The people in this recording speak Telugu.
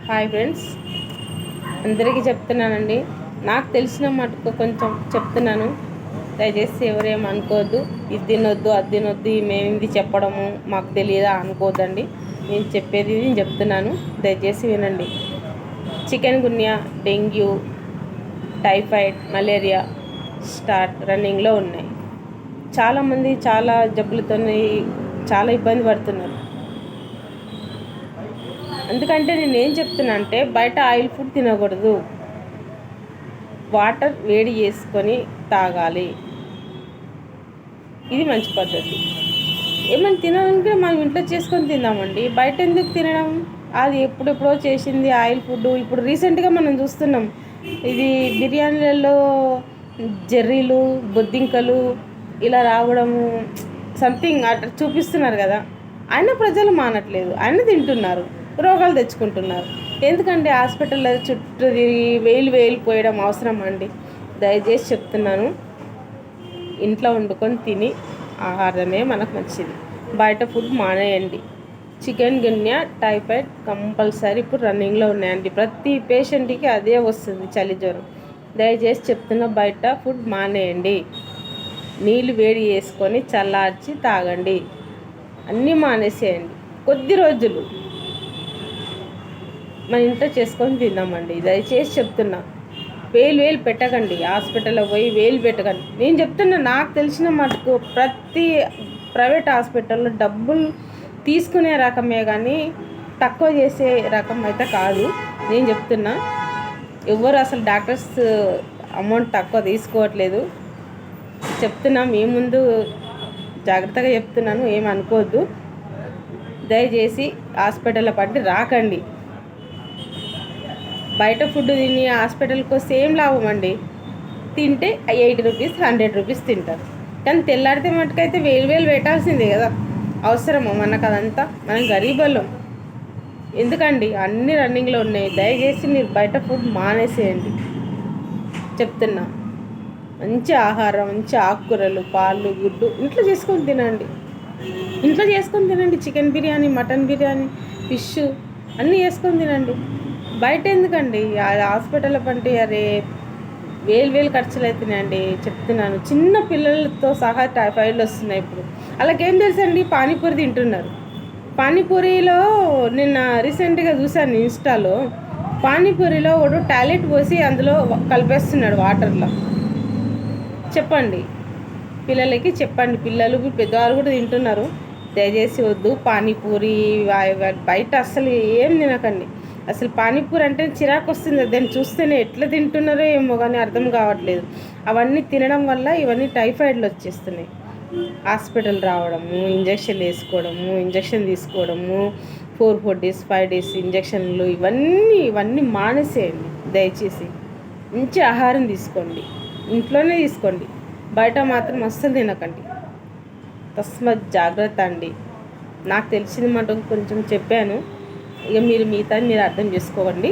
హాయ్ ఫ్రెండ్స్, అందరికీ చెప్తున్నానండి. నాకు తెలిసిన మటుకు కొంచెం చెప్తున్నాను. దయచేసి ఎవరేం అనుకోవద్దు. ఇది తినొద్దు, అది తినొద్దు, మేము ఇది చెప్పడము మాకు తెలియదా అనుకోవద్దండి. నేను చెప్పేది నేను చెప్తున్నాను, దయచేసి వినండి. చికెన్ గున్యా, డెంగ్యూ, టైఫాయిడ్, మలేరియా రన్నింగ్లో ఉన్నాయి. చాలామంది చాలా జబ్బులతో చాలా ఇబ్బంది పడుతున్నారు. ఎందుకంటే నేను ఏం చెప్తున్నా అంటే, బయట ఆయిల్ ఫుడ్ తినకూడదు. వాటర్ వేడి చేసుకొని తాగాలి. ఇది మంచి పద్ధతి. ఏమైనా తినాలంటే మనం ఇంట్లో చేసుకొని తిందామండి. బయట ఎందుకు తినడం? అది ఎప్పుడెప్పుడో చేసింది ఆయిల్ ఫుడ్. ఇప్పుడు రీసెంట్గా మనం చూస్తున్నాం, ఇది బిర్యానీలలో జెర్రీలు, బొద్దింకలు ఇలా రావడము, సంథింగ్ అట్లా చూపిస్తున్నారు కదా. అయినా ప్రజలు మానట్లేదు, అయినా తింటున్నారు, రోగాలు తెచ్చుకుంటున్నారు. ఎందుకంటే హాస్పిటల్లో చుట్టూ తిరిగి వేలు పోయడం అవసరం అండి? దయచేసి చెప్తున్నాను, ఇంట్లో వండుకొని తిని ఆహారమే మనకు మంచిది. బయట ఫుడ్ మానేయండి. చికెన్ గున్యా, టైఫాయిడ్ కంపల్సరీ ఇప్పుడు రన్నింగ్లో ఉన్నాయండి. ప్రతి పేషెంట్కి అదే వస్తుంది, చలి జ్వరం. దయచేసి చెప్తున్నా, బయట ఫుడ్ మానేయండి. నీళ్ళు వేడి చేసుకొని చల్లార్చి తాగండి. అన్నీ మానేసేయండి. కొద్ది రోజులు మన ఇంట్లో చేసుకొని తిందామండి. దయచేసి చెప్తున్నా, వేలు పెట్టకండి. హాస్పిటల్లో పోయి వేలు పెట్టకండి. నేను చెప్తున్నా, నాకు తెలిసిన మటుకు ప్రతి ప్రైవేట్ హాస్పిటల్లో డబ్బులు తీసుకునే రకమే కానీ తక్కువ చేసే రకం అయితే కాదు. నేను చెప్తున్నా, ఎవరు అసలు డాక్టర్స్ అమౌంట్ తక్కువ తీసుకోవట్లేదు. చెప్తున్నా, మీ ముందు జాగ్రత్తగా చెప్తున్నాను, ఏమనుకోవద్దు. దయచేసి హాస్పిటల్లో పట్టి రాకండి. బయట ఫుడ్ తిని హాస్పిటల్కి వస్తే ఏం లాభం అండి? తింటే 80 రూపీస్, 100 రూపీస్ తింటారు. కానీ తెల్లారితే మటుకైతే వేలు పెట్టాల్సిందే కదా. అవసరమా మనకు అదంతా? మనం గరీబులం. ఎందుకండి? అన్నీ రన్నింగ్లో ఉన్నాయి. దయచేసి మీరు బయట ఫుడ్ మానేసేయండి. చెప్తున్నా, మంచి ఆహారం, మంచి ఆకుకూరలు, పాలు, గుడ్డు ఇంట్లో చేసుకొని తినండి. ఇంట్లో చేసుకొని తినండి. Chicken biryani, mutton biryani, fish అన్నీ చేసుకొని తినండి. బయట ఎందుకండి? హాస్పిటల్ పంటే అరే వేలు ఖర్చులు అవుతున్నాయండి. చెప్తున్నాను, చిన్న పిల్లలతో సహా టైఫాయిడ్లు వస్తున్నాయి ఇప్పుడు. అలాగేం తెలుసండి? పానీపూరి తింటున్నారు. పానీపూరిలో నిన్న రీసెంట్గా చూశాను ఇన్స్టాలో. పానీపూరిలో ఒకడు టాయిలెట్ పోసి అందులో కలిపేస్తున్నాడు వాటర్లో. చెప్పండి, పిల్లలకి చెప్పండి. పిల్లలు పెద్దవారు కూడా తింటున్నారు. దయచేసి వద్దు. పానీపూరి బయట అస్సలు ఏం తినకండి. అసలు పానీపూరి అంటే చిరాకు వస్తుంది. దాన్ని చూస్తేనే ఎట్లా తింటున్నారో ఏమో కానీ అర్థం కావట్లేదు. అవన్నీ తినడం వల్ల ఇవన్నీ టైఫాయిడ్లు వచ్చేస్తున్నాయి. హాస్పిటల్ రావడము, ఇంజక్షన్ వేసుకోవడము, ఇంజక్షన్ తీసుకోవడము, 4 days 5 days ఇంజక్షన్లు, ఇవన్నీ మానేసేయండి. దయచేసి మంచి ఆహారం తీసుకోండి. ఇంట్లోనే తీసుకోండి. బయట మాత్రం అస్సలు తినకండి. తస్మత్ జాగ్రత్త అండి. నాకు తెలిసిన మటుకు కొంచెం చెప్పాను. ఇక మీరు మిగతా మీరు అర్థం చేసుకోండి.